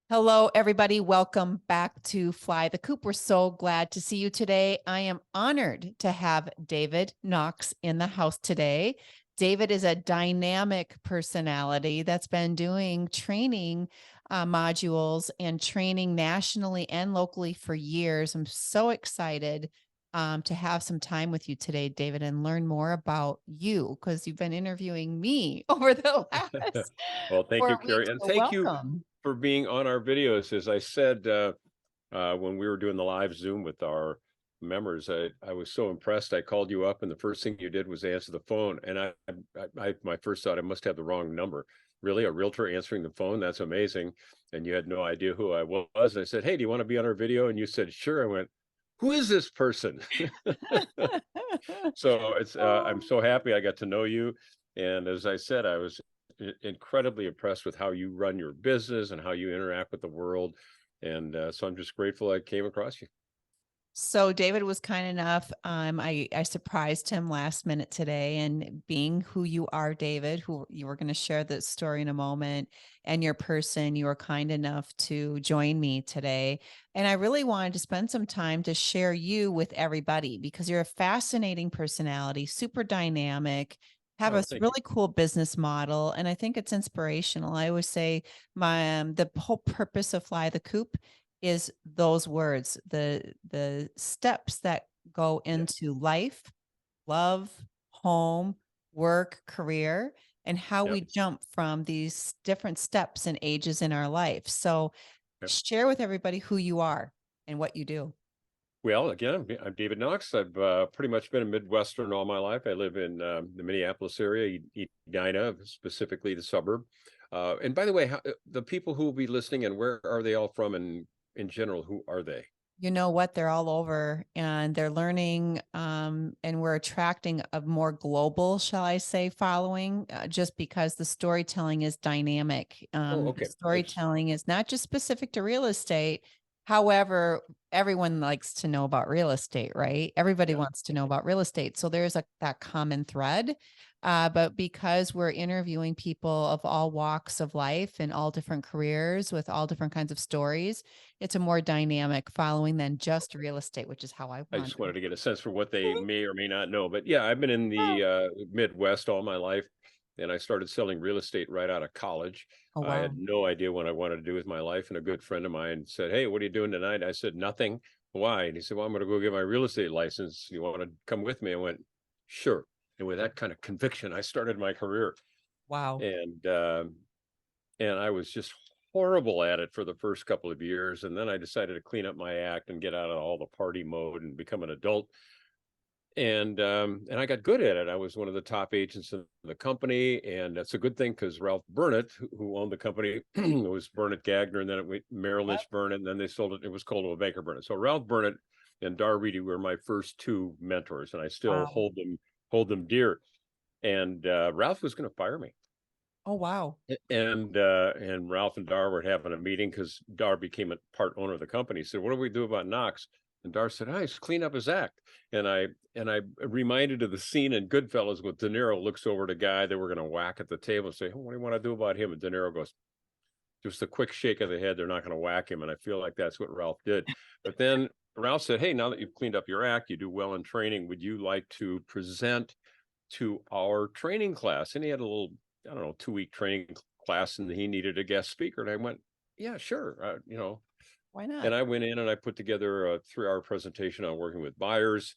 Hello, everybody. Welcome back to Fly the Coop. We're so glad to see you today. I am honored to have David Knox in the house today. David is a dynamic personality that's been doing training modules and training nationally and locally for years. I'm so excited to have some time with you today, David, and learn more about you because you've been interviewing me over the last Well, thank you, 4 weeks. Carrie. And So thank you welcome. for being on our videos. As I said, when we were doing the live Zoom with our members, I was so impressed. I called you up and the first thing you did was answer the phone. And my first thought, I must have the wrong number. Really, a realtor answering the phone? That's amazing. And you had no idea who I was. And I said, hey, do you want to be on our video? And you said, sure. I went, who is this person? So I'm so happy I got to know you. And as I said, I was incredibly impressed with how you run your business and how you interact with the world. And so I'm just grateful I came across you. So David was kind enough. I surprised him last minute today, and being who you are, David, who you were going to share the story in a moment, and your person, you were kind enough to join me today. And I really wanted to spend some time to share you with everybody because you're a fascinating personality, super dynamic, have Oh, a thank you. really cool business model, and I think it's inspirational. I always say the whole purpose of Fly the Coop is those words, the steps that go Yeah. into life, love, home, work, career, and how Yep. we jump from these different steps and ages in our life. So Yep. share with everybody who you are and what you do. Well, again, I'm David Knox. I've pretty much been a Midwestern all my life. I live in the Minneapolis area, Edina, specifically the suburb. And by the way, the people who will be listening, and where are they all from? And in general, who are they? You know what? They're all over and they're learning, and we're attracting a more global, shall I say, following, just because the storytelling is dynamic. Oh, The okay. storytelling is not just specific to real estate. However, everyone likes to know about real estate, right? Everybody Yeah. wants to know about real estate. So there's that common thread. But because we're interviewing people of all walks of life and all different careers with all different kinds of stories, it's a more dynamic following than just real estate, which is how I I want just wanted it. to get a sense for what they may or may not know. But yeah, I've been in the Midwest all my life, and I started selling real estate right out of college. Oh, I wow. had no idea what I wanted to do with my life, and a good friend of mine said, "Hey, what are you doing tonight?" I said, "Nothing." Why? And he said, "Well, I'm going to go get my real estate license. You want to come with me?" I went, "Sure." And with that kind of conviction, I started my career, Wow. and I was just horrible at it for the first couple of years, and then I decided to clean up my act and get out of all the party mode and become an adult. And I got good at it. I was one of the top agents in the company, and that's a good thing because Ralph Burnett, who owned the company, was Burnett Gagner, and then it went Merrill Yep. Lynch Burnett, and then they sold it. It was Coldwell Banker Burnett. So Ralph Burnett and Dar Reedy were my first two mentors, and I still Wow. hold them dear. And Ralph was going to fire me. Oh, wow. And Ralph and Dar were having a meeting because Dar became a part owner of the company. He said, "What do we do about Knox?" And Dar said, "Oh, he's clean up his act." And I reminded of the scene in Goodfellas with De Niro looks over at a guy that we're going to whack at the table and say, "Oh, what do you want to do about him?" And De Niro goes, just a quick shake of the head. They're not going to whack him. And I feel like that's what Ralph did. But then Ralph said, "Hey, now that you've cleaned up your act, you do well in training. Would you like to present to our training class?" And he had a little, I don't know, 2-week training class, and he needed a guest speaker. And I went, "Yeah, sure." Why And not? I went in and I put together a 3-hour presentation on working with buyers.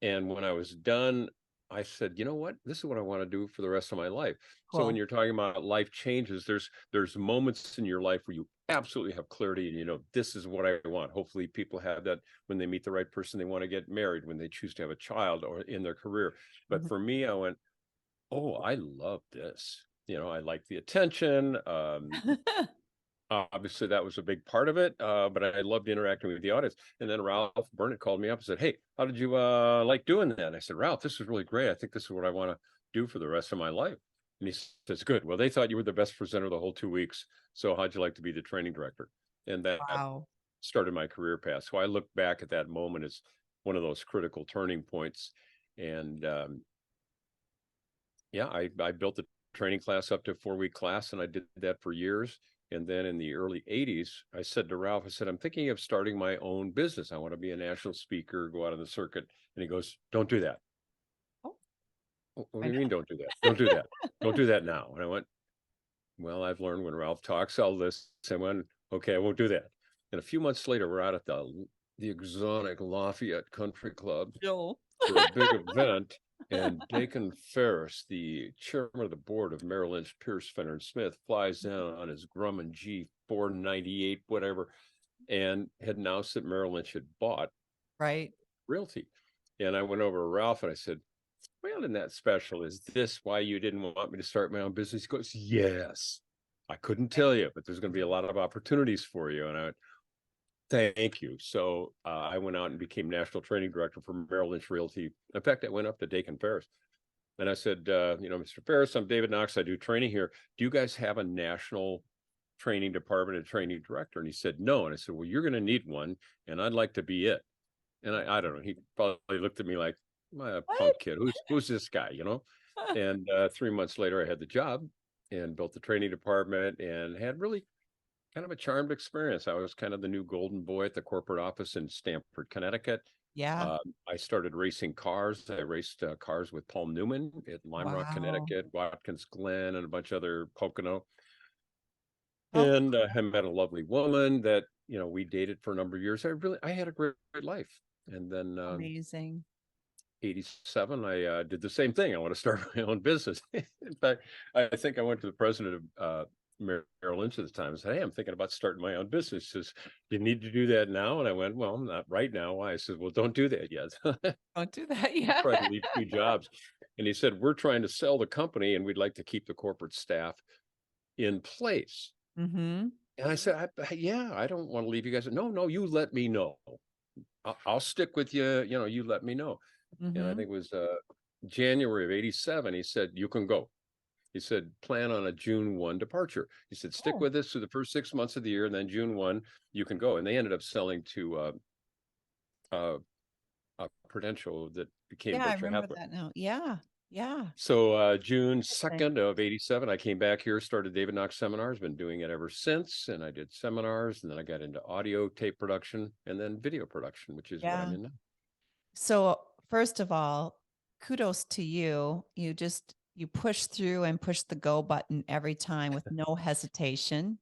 And when I was done, I said, "You know what? This is what I want to do for the rest of my life." So when Cool. you're talking about life changes, there's moments in your life where you absolutely have clarity and this is what I want. Hopefully people have that when they meet the right person, they want to get married, when they choose to have a child, or in their career. But Mhm. for me, I went, "Oh, I love this." I like the attention. Obviously, that was a big part of it, but I loved interacting with the audience. And then Ralph Burnett called me up and said, "Hey, how did you like doing that?" And I said, "Ralph, this is really great. I think this is what I want to do for the rest of my life." And he says, "Good. Well, they thought you were the best presenter the whole 2 weeks. So how'd you like to be the training director?" And that Wow. started my career path. So I look back at that moment as one of those critical turning points. And yeah, I built the training class up to a 4-week class, and I did that for years. And then in the early 80s, I said to Ralph, I said, I'm thinking of starting my own business. I want to be a national speaker, go out on the circuit. And he goes, don't do that. Oh, What I do you know. mean, don't do that? Don't do that. Don't do that now. And I went, well, I've learned when Ralph talks, I'll listen. I went, okay, I won't do that. And a few months later, we're out at the exotic Lafayette Country Club No. for a big event. And Dakin Ferris, the chairman of the board of Merrill Lynch, Pierce, Fenner and Smith, flies down on his Grumman G498, whatever, and had announced that Merrill Lynch had bought Right. Realty. And I went over to Ralph and I said, well, isn't that special? Is this why you didn't want me to start my own business? He goes, yes. I couldn't tell you, but there's going to be a lot of opportunities for you. And I went, thank you. So I went out and became national training director for Merrill Lynch Realty. In fact, I went up to Dakin Ferris and I said, Mr. Ferris, I'm David Knox. I do training here. Do you guys have a national training department and training director? And he said, no. And I said, well, you're going to need one, and I'd like to be it. And I don't know. He probably looked at me like, a punk kid. Who's this guy? And 3 months later, I had the job and built the training department and had really kind of a charmed experience. I was kind of the new golden boy at the corporate office in Stamford, Connecticut. Yeah. I started racing cars. I raced cars with Paul Newman at Lime Rock, Wow. Connecticut, Watkins Glen, and a bunch of other Pocono. Oh, And I met a lovely woman that, we dated for a number of years. I had a great life. And then amazing. 87, I did the same thing. I want to start my own business. In fact, I think I went to the president of Merrill Lynch at the time and said, hey, I'm thinking about starting my own business. He says, you need to do that now? And I went, well, not right now. Why? I said, well, don't do that yet. Don't do that. Yeah. Tried to leave 2 jobs. And he said, we're trying to sell the company and we'd like to keep the corporate staff in place. Mm-hmm. And I said, I don't want to leave you guys. No, you let me know. I'll stick with you. You let me know. And I Mm-hmm. think it was January of 87. He said, you can go. He said, plan on a June 1 departure. He said, stick Oh, with us through the first 6 months of the year. And then June 1, you can go. And they ended up selling to Prudential that became yeah. I Berkshire remember Hathaway. that now. Yeah. Yeah. So June Interesting. 2nd of 87, I came back here, started David Knox Seminars, been doing it ever since. And I did seminars, and then I got into audio tape production and then video production, which is what I'm Yeah. in now. So first of all, kudos to you. You push through and push the go button every time with no hesitation.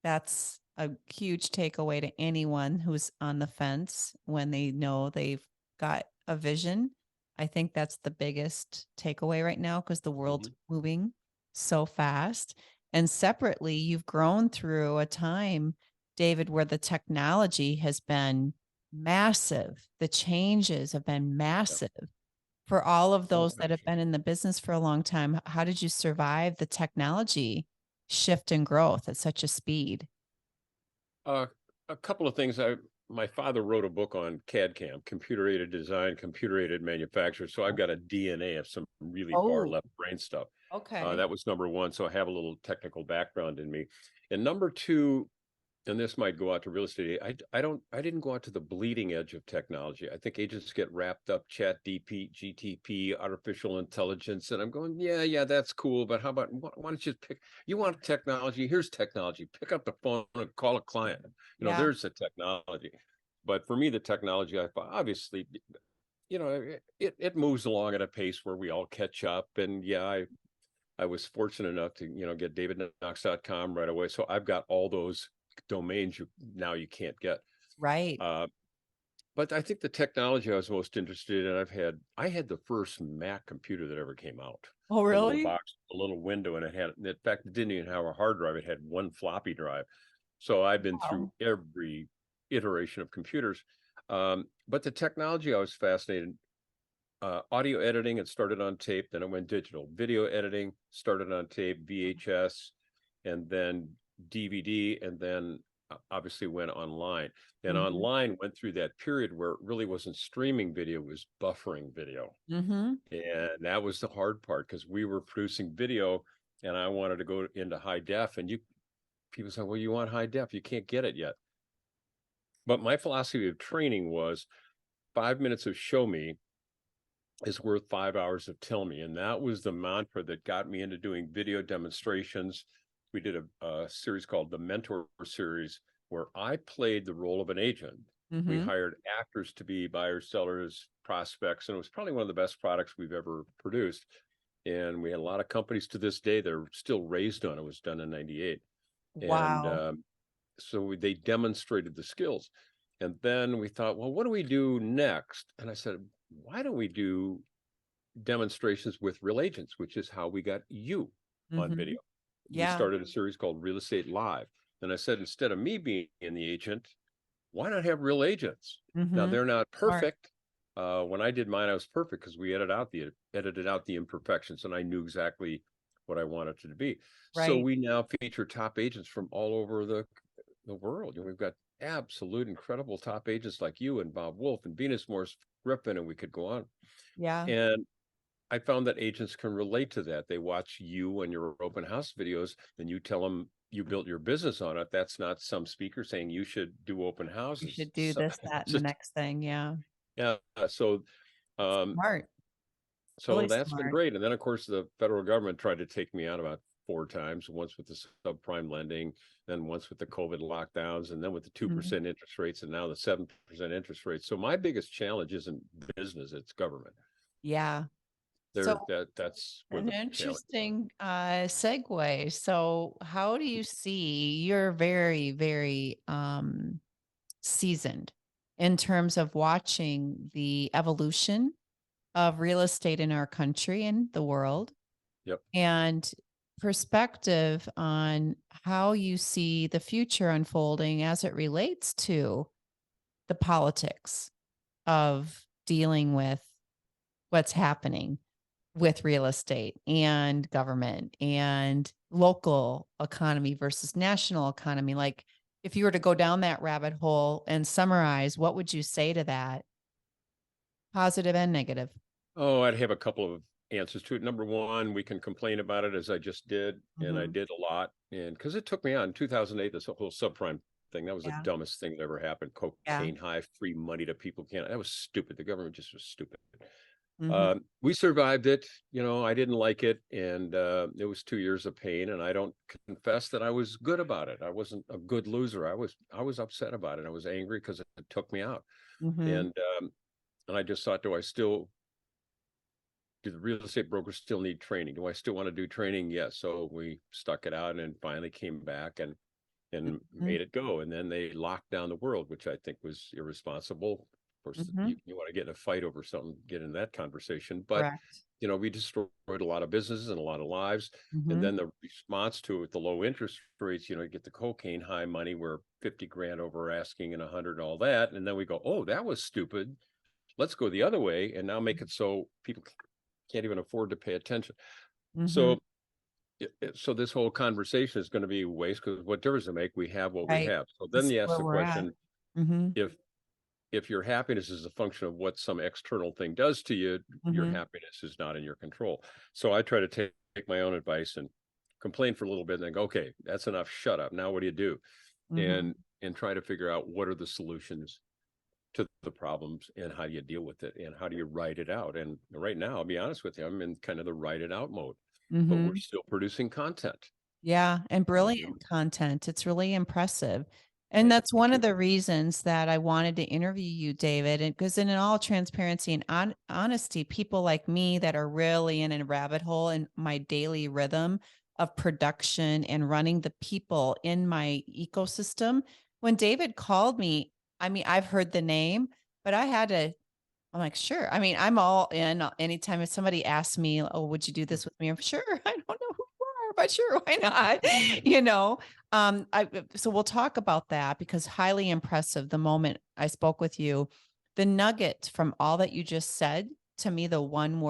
That's a huge takeaway to anyone who's on the fence when they know they've got a vision. I think that's the biggest takeaway right now because the world's moving so fast. And separately, you've grown through a time, David, where the technology has been massive. The changes have been massive. For all of Oh, those that have been in the business for a long time, how did you survive the technology shift and growth at such a speed? A couple of things. My father wrote a book on CAD CAM, computer aided design, computer aided manufacture. So I've got a DNA of some really far Oh, left brain stuff. okay. That was number one. So I have a little technical background in me. And number two, and this might go out to real estate. I didn't go out to the bleeding edge of technology. I think agents get wrapped up chat DP, GTP, artificial intelligence. And I'm going, yeah, that's cool. But how about, why don't you you want technology? Here's technology. Pick up the phone and call a client. Yeah. There's the technology. But for me, the technology, obviously, it moves along at a pace where we all catch up. And I was fortunate enough to, get davidknox.com right away. So I've got all those domains you can't get. Right. But I think the technology I was most interested in, I had the first Mac computer that ever came out. Oh, The little really? box, a little window, and in fact, it didn't even have a hard drive. It had one floppy drive. So I've been through Wow. every iteration of computers. But the technology I was fascinated. Audio editing, it started on tape, then it went digital. Video editing started on tape, VHS, and then DVD, and then obviously went online. And Mm-hmm. online went through that period where it really wasn't streaming video, it was buffering video. Mm-hmm. And that was the hard part because we were producing video and I wanted to go into high def. And people say, well, you want high def, you can't get it yet. But my philosophy of training was 5 minutes of show me is worth 5 hours of tell me. And that was the mantra that got me into doing video demonstrations we did a series called the Mentor Series, where I played the role of an agent. We hired actors to be buyers, sellers, prospects, and it was probably one of the best products we've ever produced. And we had a lot of companies to this day that are still raised on it. It was done in 98. And Wow. so they demonstrated the skills. And then we thought, well, what do we do next? And I said, why don't we do demonstrations with real agents, which is how we got you on video. We Yeah. started a series called Real Estate Live. And I said, instead of me being the agent, why not have real agents? Now, they're not Smart. perfect. When I did mine, I was perfect because we edited out the imperfections, and I knew exactly what I wanted it to be. So Right. we now feature top agents from all over the world. We've got absolute incredible top agents like you and Bob Wolf and Venus Morris Griffin, and we could go on. Yeah. And I found that agents can relate to that. They watch you and your open house videos, and you tell them you built your business on it. That's not some speaker saying you should do open You houses. should do this, that, and the Just, next thing. Yeah. yeah. Um, Smart. so Really that's been smart. great. And then, of course, the federal government tried to take me out about 4 times, once with the subprime lending, then once with the COVID lockdowns, and then with the 2% interest rates, and now the 7% interest rates. So my biggest challenge isn't business, it's government. Yeah. So That's where an the challenge is. interesting segue. So how do you see, you're very, very seasoned in terms of watching the evolution of real estate in our country and the world, Yep. and perspective on how you see the future unfolding as it relates to the politics of dealing with what's happening with real estate and government and local economy versus national economy. Like, if you were to go down that rabbit hole and summarize, what would you say to that? Positive and negative. Oh, I'd have a couple of answers to it. Number one, we can complain about it, as I just did, and I did a lot. And because it took me on 2008, this whole subprime thing, that was the Yeah. dumbest thing that ever happened. Cocaine high, free money to people. That was stupid. The government just was stupid. We survived it. I didn't like it, and it was 2 years of pain. And I don't confess that I was good about it. I wasn't a good loser. I was upset about it. I was angry because it took me out. And I just thought, do the real estate brokers still need training? Do I still want to do training? Yes. So we stuck it out and finally came back and made it go. And then they locked down the world, which I think was irresponsible. Of course, you want to get in a fight over something, get in that conversation. But, Correct. we destroyed a lot of businesses and a lot of lives. And then the response to it, the low interest rates, you get the cocaine high money, where 50 grand over asking and 100 and all that. And then we go, oh, that was stupid. Let's go the other way and now make it so people can't even afford to pay attention. So this whole conversation is going to be waste, because what difference does it make? We have what we have. So then you ask the question, if your happiness is a function of what some external thing does to you, your happiness is not in your control. So I try to take my own advice and complain for a little bit and then go, okay, that's enough. Shut up. Now what do you do? And try to figure out what are the solutions to the problems and how do you deal with it and how do you write it out. And right now, I'll be honest with you, I'm in kind of the write it out mode, but we're still producing content. Yeah. And brilliant content. It's really impressive. And that's one of the reasons that I wanted to interview you, David. And because in all transparency and honesty, people like me that are really in a rabbit hole in my daily rhythm of production and running the people in my ecosystem. When David called me, I mean, I've heard the name, but I'm like, sure. I mean, I'm all in anytime if somebody asks me, oh, would you do this with me? I'm sure. I don't know who you are, but sure, why not? So we'll talk about that, because highly impressive the moment I spoke with you. The nugget from all that you just said to me, the one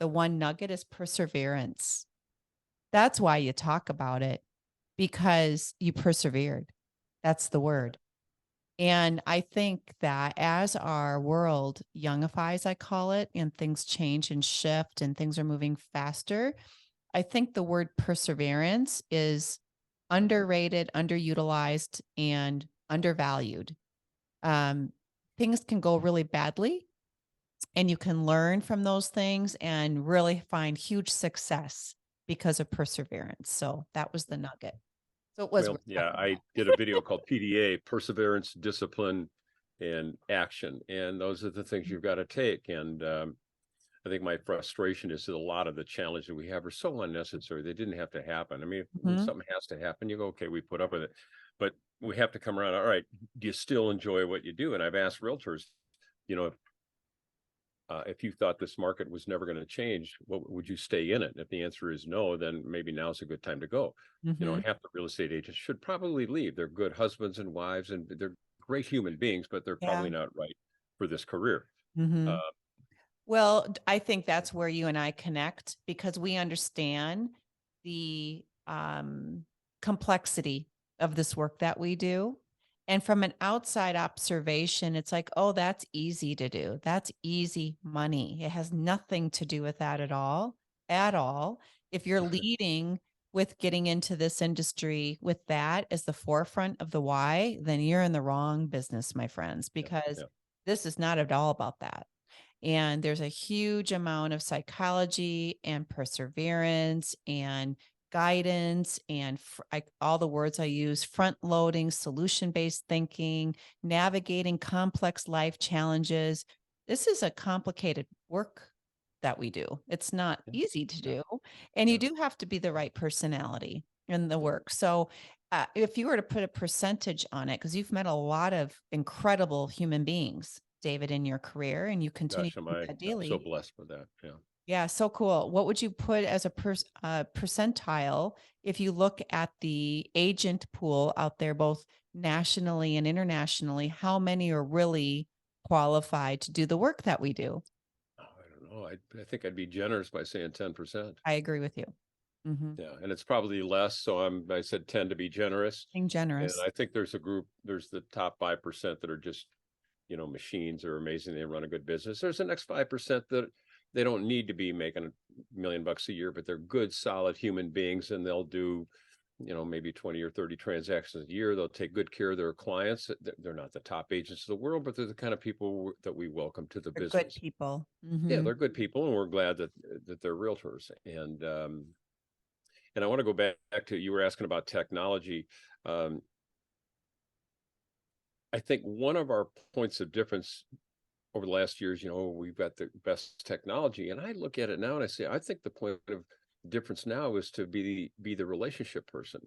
nugget is perseverance. That's why you talk about it, because you persevered. That's the word. And I think that as our world youngifies, I call it, and things change and shift and things are moving faster, I think the word perseverance is underrated, underutilized, and undervalued. Things can go really badly, and you can learn from those things and really find huge success because of perseverance. So that was the nugget. So it was. Well, yeah, I did a video called PDA, Perseverance, Discipline, and Action. And those are the things you've got to take. And I think my frustration is that a lot of the challenges we have are so unnecessary. They didn't have to happen. I mean, when something has to happen, you go, okay, we put up with it. But we have to come around. All right, do you still enjoy what you do? And I've asked realtors, you know, if you thought this market was never going to change, what would you stay in it? If the answer is no, then maybe now's a good time to go. You know, half the real estate agents should probably leave. They're good husbands and wives, and they're great human beings, but they're probably not right for this career. Well, I think that's where you and I connect, because we understand the complexity of this work that we do. And from an outside observation, it's like, oh, that's easy to do. That's easy money. It has nothing to do with that at all. At all. If you're leading with getting into this industry with that as the forefront of the why, then you're in the wrong business, my friends, because this is not at all about that. And there's a huge amount of psychology and perseverance and guidance and all the words I use: front loading, solution-based thinking, navigating complex life challenges. This is a complicated work that we do. It's not easy to do. And you do have to be the right personality in the work. So if you were to put a percentage on it, because you've met a lot of incredible human beings, David, in your career, and you continue to do that daily. I'm so blessed with that. Yeah. Yeah, so cool. What would you put as a percentile if you look at the agent pool out there, both nationally and internationally? How many are really qualified to do the work that we do? Oh, I don't know. I think I'd be generous by saying 10%. I agree with you. Yeah, and it's probably less. So I said 10 to be generous. Being generous. And I think there's a group, there's the top 5% that are just, you know, machines are amazing. They run a good business. There's the next 5% that they don't need to be making $1 million a year, but they're good, solid human beings, and they'll do, you know, maybe 20 or 30 transactions a year. They'll take good care of their clients. They're not the top agents of the world, but they're the kind of people that we welcome to the business. Good people. Yeah, they're good people, and we're glad that they're realtors. And I want to go back to, you were asking about technology. I think one of our points of difference over the last years, you know, we've got the best technology, and I look at it now and I say, I think the point of difference now is to be the relationship person,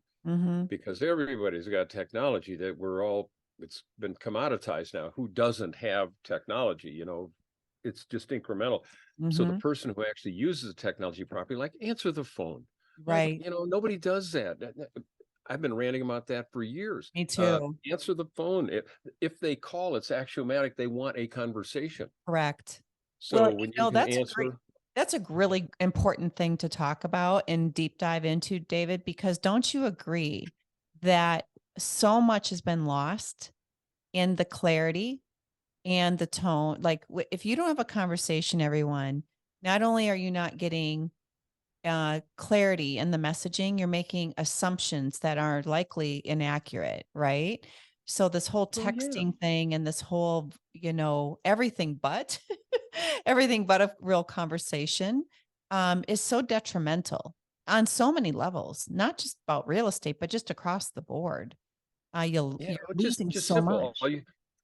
because everybody's got technology that it's been commoditized now. Who doesn't have technology? You know, it's just incremental. So the person who actually uses the technology properly, like answer the phone, right? You know, nobody does that. I've been ranting about that for years. Me too. Answer the phone. If they call, it's axiomatic. They want a conversation. Correct. So well, when you can answer, that's a really important thing to talk about and deep dive into, David, because don't you agree that so much has been lost in the clarity and the tone? Like if you don't have a conversation, everyone, not only are you not getting clarity in the messaging, you're making assumptions that are likely inaccurate, right? So this whole texting thing and this whole, you know, everything but everything but a real conversation is so detrimental on so many levels, not just about real estate, but just across the board. You're losing just so simple. much.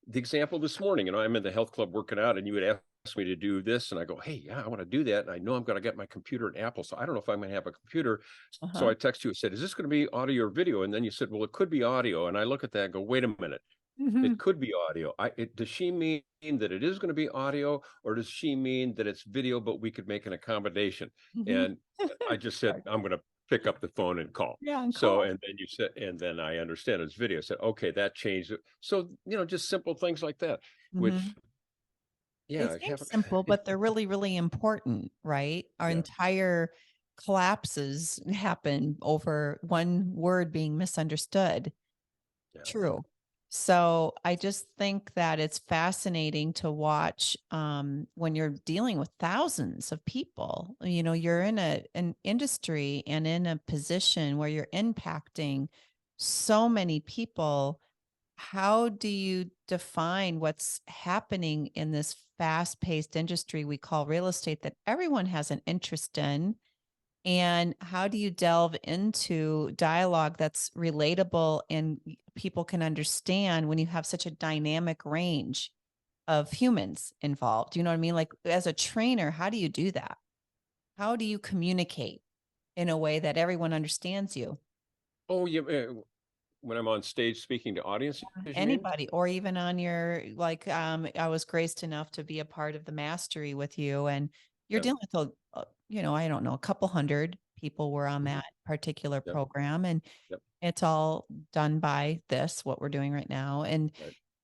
The example this morning, you know, I'm in the health club working out, and you would ask me to do this, and I go, hey, yeah, I want to do that, and I know I'm going to get my computer at Apple, so I don't know if I'm going to have a computer. So I text you and said, is this going to be audio or video? And then you said, well, it could be audio. And I look at that and go, wait a minute, it could be audio. Does she mean that it is going to be audio, or does she mean that it's video, but we could make an accommodation? And I just said, I'm going to pick up the phone and call. And then you said, and then I understand it's video. I said, okay, that changed it. So, you know, just simple things like that, which they seem simple, but they're really, really important, right? Our entire collapses happen over one word being misunderstood. True. So I just think that it's fascinating to watch when you're dealing with thousands of people. You know, you're in an industry and in a position where you're impacting so many people. How do you define what's happening in this fast-paced industry we call real estate that everyone has an interest in? And how do you delve into dialogue that's relatable and people can understand when you have such a dynamic range of humans involved? You know what I mean? Like as a trainer, how do you do that? How do you communicate in a way that everyone understands you? Oh, yeah. When I'm on stage speaking to audiences, you mean? Anybody, or even on your like, I was graced enough to be a part of the mastery with you, and you're Yeah. dealing with I don't know, a couple hundred people were on Mhm. that particular Yep. program, and Yep. it's all done by what we're doing right now. Right.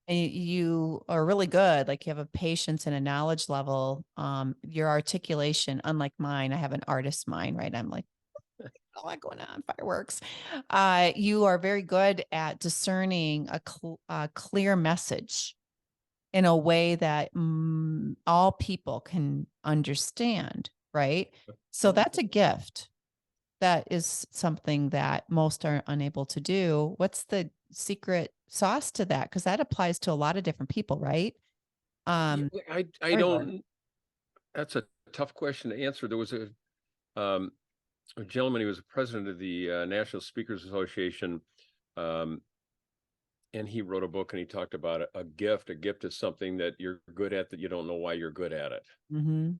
And you are really good. Like you have a patience and a knowledge level. Your articulation, unlike mine, I have an artist's mind, right? I'm like, a lot going on, fireworks. You are very good at discerning a clear message in a way that all people can understand, right? So Oh, that's a gift. That is something that most are unable to do. What's the secret sauce to that? Because that applies to a lot of different people, right? yeah, Um, I everyone. don't. That's a tough question to answer. There was um, a gentleman. He was president of the National Speakers Association, um, and he wrote a book and he talked about a gift. A gift is something that you're good at that you don't know why you're good at it. Hmm.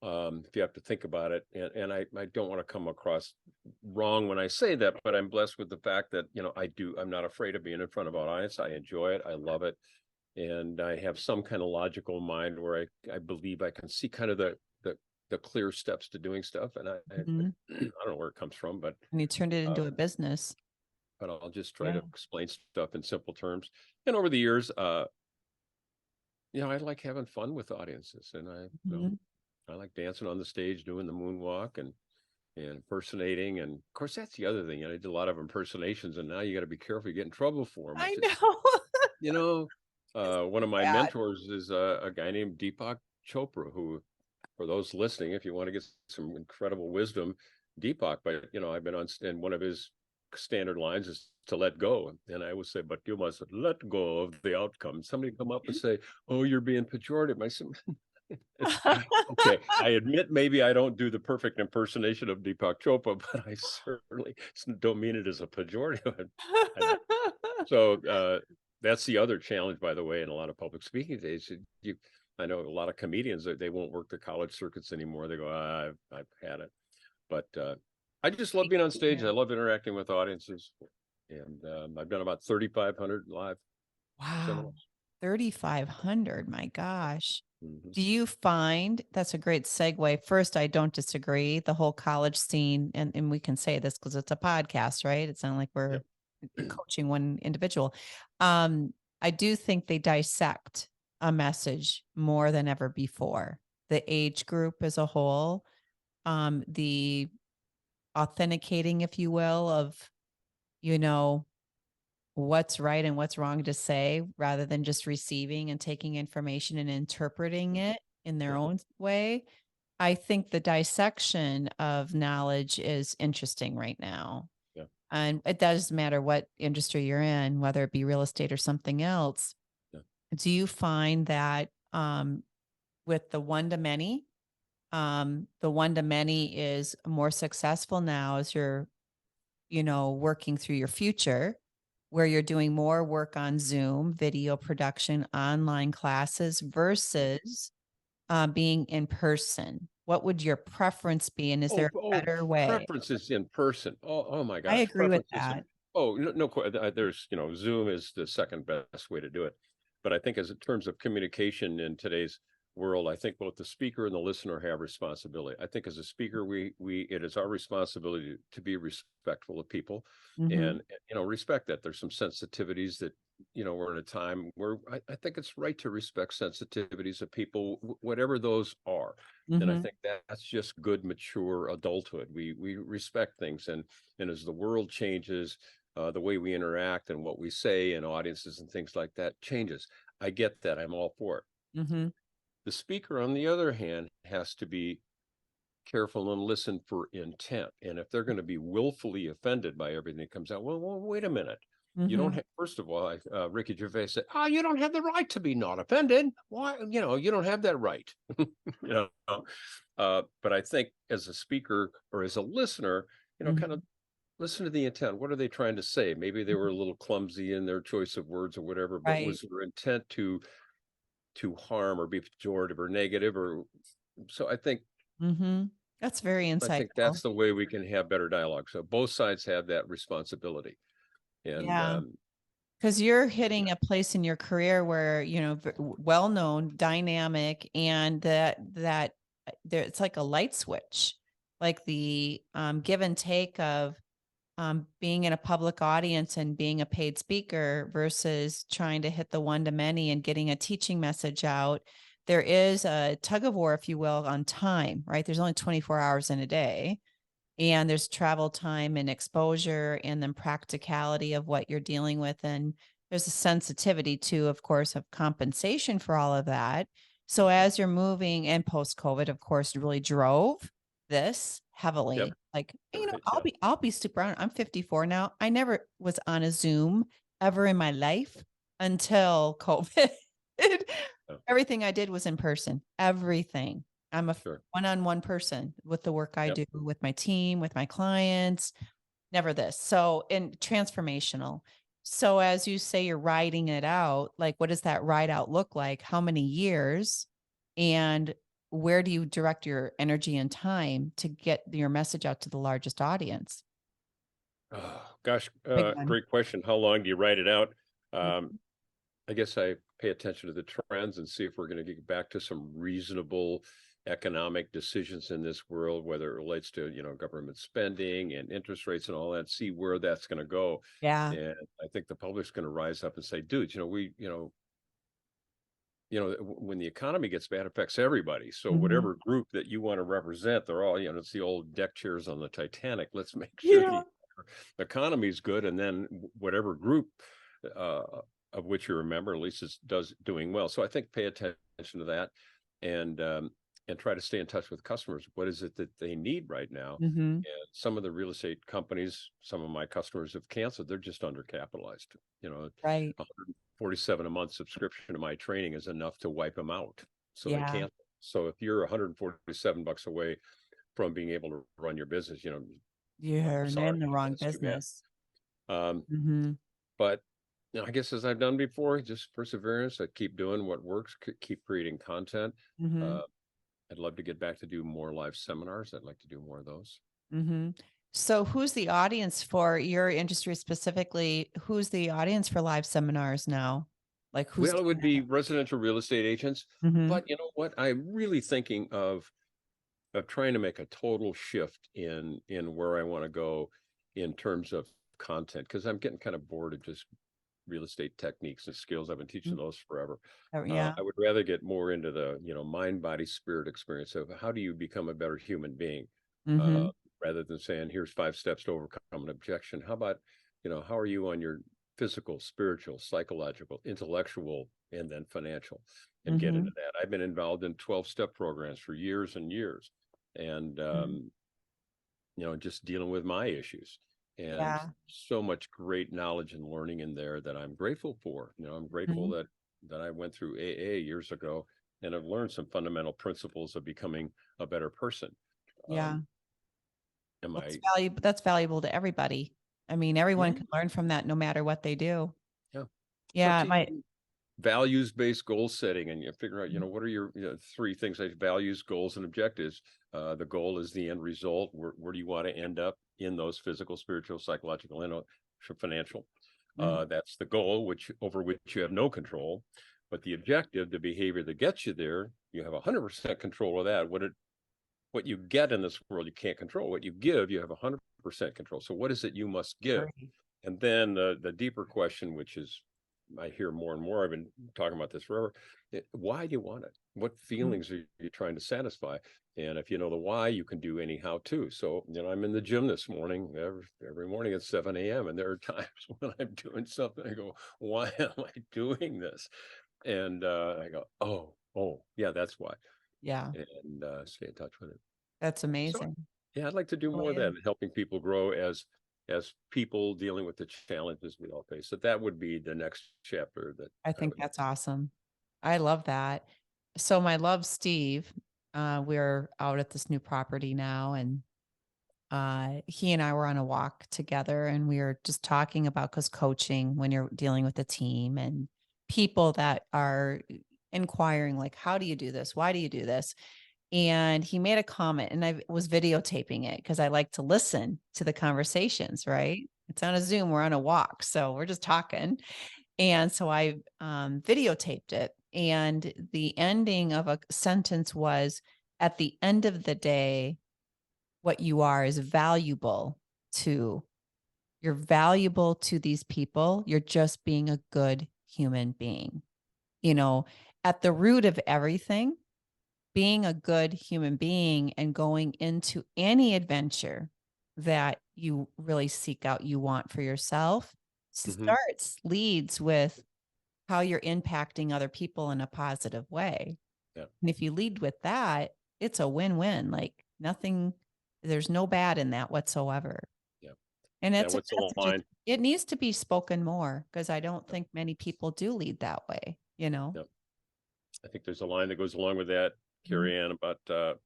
If you have to think about it, and I don't want to come across wrong when I say that, but I'm blessed with the fact that I'm not afraid of being in front of an audience. I enjoy it. I love it. And I have some kind of logical mind where I believe I can see kind of the clear steps to doing stuff. And Hmm. I don't know where it comes from, And you turned it uh, into a business. but I'll just try Yeah. to explain stuff in simple terms. And over the years, I like having fun with audiences, and Mhm. I like dancing on the stage, doing the moonwalk, and impersonating. And of course, that's the other thing. I did a lot of impersonations, and now you got to be careful, you get in trouble for them. I It's know. you know, one of my Bad. mentors is a guy named Deepak Chopra, who, for those listening, if you want to get some incredible wisdom, Deepak, but I've been on, and one of his standard lines is to let go. And I always say, but you must let go of the outcome. Somebody come up and say, oh, you're being pejorative. I said, okay, I admit maybe I don't do the perfect impersonation of Deepak Chopra, but I certainly don't mean it as a pejorative. So that's the other challenge, by the way, in a lot of public speaking days. I know a lot of comedians that they won't work the college circuits anymore. They go, I've had it. But I just love being on stage. I love interacting with audiences, and I've done about 3,500 live Wow. seminars. 3,500. My gosh. Mm-hmm. Do you find that's a great segue? First, I don't disagree. The whole college scene, and we can say this because it's a podcast, right? It's not like we're Yep. coaching one individual. Um, I do think they dissect a message more than ever before. The age group as a whole, the authenticating, if you will, of, you know, what's right and what's wrong to say rather than just receiving and taking information and interpreting it in their Yep. own way. I think the dissection of knowledge is interesting right now. Yep. And it doesn't matter what industry you're in, whether it be real estate or something else. Yep. Do you find that with the one to many is more successful now as you're, working through your future, where you're doing more work on Zoom, video production, online classes versus being in person? What would your preference be? And is there a better way? Preferences in person. Oh my I gosh, agree with preferences. that. Oh, no, no, there's, Zoom is the second best way to do it. But I think as in terms of communication in today's world, I think both the speaker and the listener have responsibility. I think as a speaker, it is our responsibility to be respectful of people, Hmm. and respect that there's some sensitivities that we're in a time where I think it's right to respect sensitivities of people, whatever those are. And I Hmm. think that's just good, mature adulthood. We respect things, and as the world changes, the way we interact and what we say in audiences and things like that changes. I get that. I'm all for it. Hmm. The speaker, on the other hand, has to be careful and listen for intent. And if they're going to be willfully offended by everything that comes out, well, wait a minute. You don't Mm-hmm. have, first of all, Ricky Gervais said, "Oh, you don't have the right to be not offended. Why? You don't have that right." you know, but I think as a speaker or as a listener, kind Mm-hmm. of listen to the intent. What are they trying to say? Maybe they were a little clumsy in their choice of words or whatever, but Right. was their intent to harm or be pejorative or negative? Or so Mm-hmm. That's very I think insightful. that's the way we can have better dialogue. So both sides have that responsibility, and Yeah. Because you're hitting a place in your career where, well known, dynamic, and that there it's like a light switch, like the give and take of being in a public audience and being a paid speaker versus trying to hit the one to many and getting a teaching message out. There is a tug of war, if you will, on time, right? There's only 24 hours in a day, and there's travel time and exposure and then practicality of what you're dealing with. And there's a sensitivity too, of course, of compensation for all of that. So as you're moving, and post COVID, of course, really drove this yep, heavily. Like, right, I'll yeah, be super honest. I'm 54 now. I never was on a Zoom ever in my life until COVID. yeah, Everything I did was in person. Everything. I'm a sure, one-on-one person with the work I yep. do with my team, with my clients, never this. So, and transformational. So, as you say, you're riding it out. Like, what does that ride out look like? How many years? And where do you direct your energy and time to get your message out to the largest audience? Oh, gosh, Big one. great question. How long do you write it out? Um, Mhm. I guess I pay attention to the trends and see if we're going to get back to some reasonable economic decisions in this world, whether it relates to, government spending and interest rates and all that, see where that's going to go. Yeah. And I think the public's going to rise up and say, dudes, when the economy gets bad, it affects everybody. So Mhm. whatever group that you want to represent, they're all, it's the old deck chairs on the Titanic. Let's make sure Yeah. the economy is good, and then whatever group uh, of which you're a member, at least is doing well. So I think pay attention to that, and try to stay in touch with customers. What is it that they need right now? Mhm. And some of the real estate companies, some of my customers have canceled. They're just undercapitalized. Right. 147 a month subscription to my training is enough to wipe them out. So they Yeah. can't. So if you're $147 away from being able to run your business, I'm You're sorry, in the wrong that's too bad. business. Um, Mhm. but I guess as I've done before, just perseverance. I keep doing what works, keep creating content. Mhm. Uh, I'd love to get back to do more live seminars. I'd like to do more of those. Mm-hmm. So, who's the audience for your industry specifically? Who's the audience for live seminars now? Like, who's Well, it would doing be residential real estate agents, that? Mm-hmm. but you know what? I'm really thinking of trying to make a total shift in where I want to go in terms of content, because I'm getting kind of bored of just real estate techniques and skills. I've been teaching those forever. Yeah. I would rather get more into the mind, body, spirit experience of how do you become a better human being, uh, Mm-hmm. rather than saying here's 5 steps to overcome an objection. How about how are you on your physical, spiritual, psychological, intellectual, and then financial, and get Mm-hmm. into that. I've been involved in 12-step programs for years and years, and just dealing with my issues, and Yeah. so much great knowledge and learning in there that I'm grateful for. I'm grateful Mm-hmm. that I went through AA years ago, and I've learned some fundamental principles of becoming a better person. Yeah. Am Well, it's I valuable. That's valuable to everybody. I mean, everyone Yeah, can learn from that no matter what they do. yeah. So Yeah. My. values-based goal setting, and you figure out, what are your 3 things like values, goals, and objectives. The goal is the end result. Where do you want to end up in those physical, spiritual, psychological, and financial? Mhm. That's the goal, over which you have no control. But the objective, the behavior that gets you there, you have 100% control of that. What you get in this world, you can't control. What you give, you have 100% control. So what is it you must give? Agree. And then the deeper question, which is, I hear more and more, I've been talking about this forever. Why do you want it? What Mhm. feelings are you trying to satisfy? And if you know the why, you can do any how to. So, I'm in the gym this morning, every morning at 7 a.m. And there are times when I'm doing something, I go, why am I doing this? And I go, oh, yeah, that's why. Yeah. And stay in touch with it. That's So, amazing. yeah, I'd like to do more Really of that, is. and helping people grow as as people dealing with the challenges we all face. So that would be the next chapter that I think that's awesome. I love that. So my love, Steve, we're out at this new property now, and he and I were on a walk together, and we were just talking about, because coaching, when you're dealing with a team and people that are inquiring, like, how do you do this? Why do you do this? And he made a comment, and I was videotaping it because I like to listen to the conversations, right? It's on a Zoom, we're on a walk, so we're just talking. And so I videotaped it. And the ending of a sentence was, at the end of the day, what you are is valuable to, you're valuable to these people. You're just being a good human being. You know, at the root of everything, being a good human being and going into any adventure that you really seek out, you want for yourself, leads with how you're impacting other people in a positive way. Yeah. And if you lead with that, it's a win-win. Like, nothing, there's no bad in that whatsoever. Yeah. And it's what's the line? It needs to be spoken more, because I don't think many people do lead that way, you know? Yeah. I think there's a line that goes along with that, Carrie Ann, about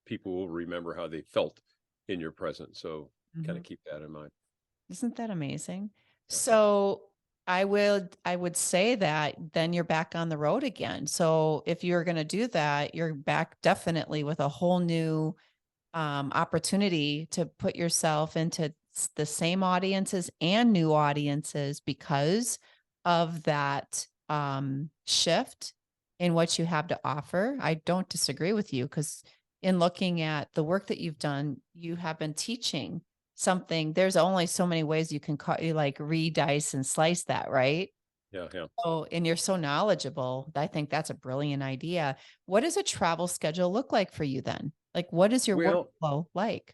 people will remember how they felt in your presence. So kind of keep that in mind. Isn't that amazing? Yeah. So I would say that then you're back on the road again. So if you're going to do that, you're back definitely with a whole new opportunity to put yourself into the same audiences and new audiences because of that shift in what you have to offer. I don't disagree with you, because in looking at the work that you've done, you have been teaching something. There's only so many ways you can like re-dice and slice that, right? Yeah. Yeah. Oh, and you're so knowledgeable. I think that's a brilliant idea. What does a travel schedule look like for you then? Like, what is your workflow like?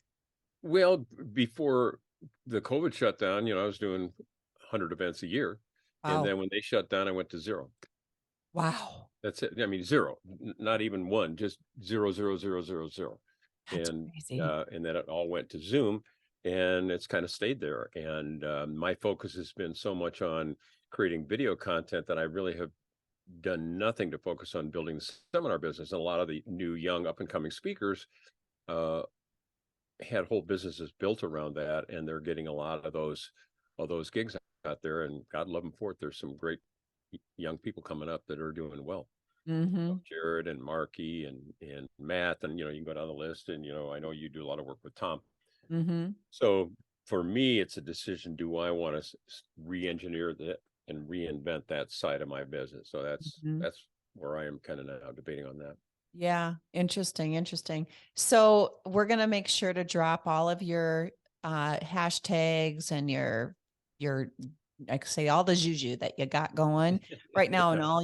Well, before the COVID shutdown, I was doing 100 events a year. Wow. And then when they shut down, I went to zero. Wow. That's it. I mean, zero, not even one, just 0, 0, 0, 0, 0. That's crazy. And then it all went to Zoom, and it's kind of stayed there. And my focus has been so much on creating video content that I really have done nothing to focus on building the seminar business. And a lot of the new, young, up and coming speakers had whole businesses built around that, and they're getting a lot of those gigs out there. And God love them for it. There's some great young people coming up that are doing well. Jared and Marky and Matt, and you can go down the list. And I know you do a lot of work with Tom. So for me, it's a decision: do I want to re-engineer that and reinvent that side of my business? So that's where I am kind of now debating on that. Yeah, interesting. So we're gonna make sure to drop all of your hashtags and your like, say, all the juju that you got going right now on all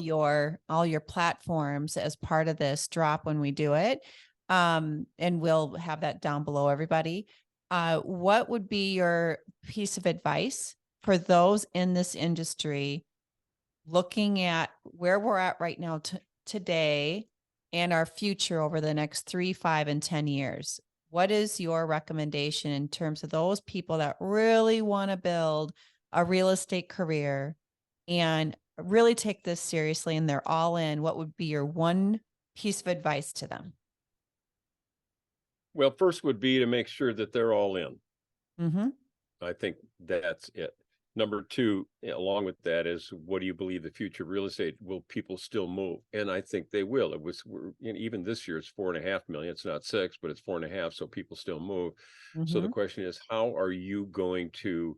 your platforms as part of this drop when we do it. And we'll have that down below, everybody. What would be your piece of advice for those in this industry looking at where we're at right now today and our future over the next 3, 5, and 10 years? What is your recommendation in terms of those people that really want to build a real estate career and really take this seriously and they're all in? What would be your one piece of advice to them? Well, first would be to make sure that they're all in. I think that's it. Number two, along with that, is what do you believe the future of real estate? Will people still move? And I think they will. Even this year, it's 4.5 million. It's not 6, but it's 4.5. So people still move. So the question is, how are you going to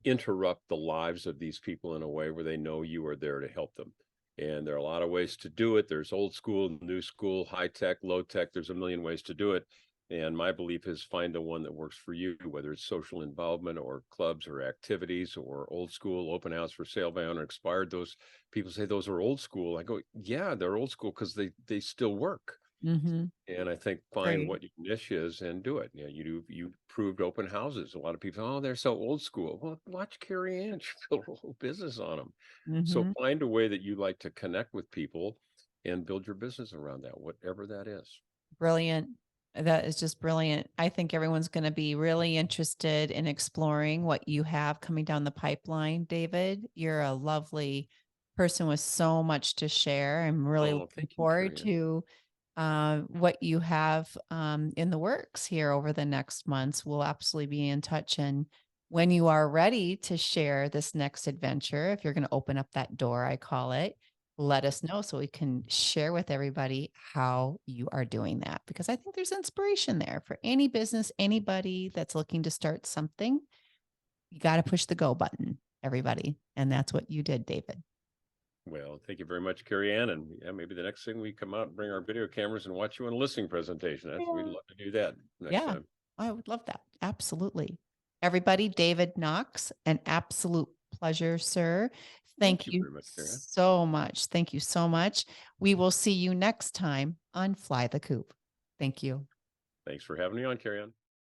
interrupt the lives of these people in a way where they know you are there to help them? And there are a lot of ways to do it. There's old school, new school, high tech, low tech. There's a million ways to do it. And my belief is find the one that works for you, whether it's social involvement or clubs or activities or old school, open house for sale by owner expired. Those people say those are old school. I go, yeah, they're old school because they still work. And I think find what your niche is and do it. You proved open houses. A lot of people, oh, they're so old school. Well, watch Carrie Ann. She built a whole business on them. So find a way that you like to connect with people and build your business around that, whatever that is. Brilliant. That is just brilliant. I think everyone's going to be really interested in exploring what you have coming down the pipeline, David. You're a lovely person with so much to share. I'm really Oh, looking thank you, forward Carrie Ann. to what you have in the works here over the next months. We'll absolutely be in touch. And when you are ready to share this next adventure, if you're going to open up that door, I call it, let us know so we can share with everybody how you are doing that. Because I think there's inspiration there for any business, anybody that's looking to start something. You got to push the go button, everybody. And that's what you did, David. Well, thank you very much, Carrie Ann. And yeah, maybe the next thing we come out and bring our video cameras and watch you on a listing presentation. We'd love to do that next time. I would love that. Absolutely. Everybody, David Knox, an absolute pleasure, sir. Thank you very much, Carrie Ann. so much. Thank you so much. We will see you next time on Fly the Coop. Thank you. Thanks for having me on, Carrie Ann.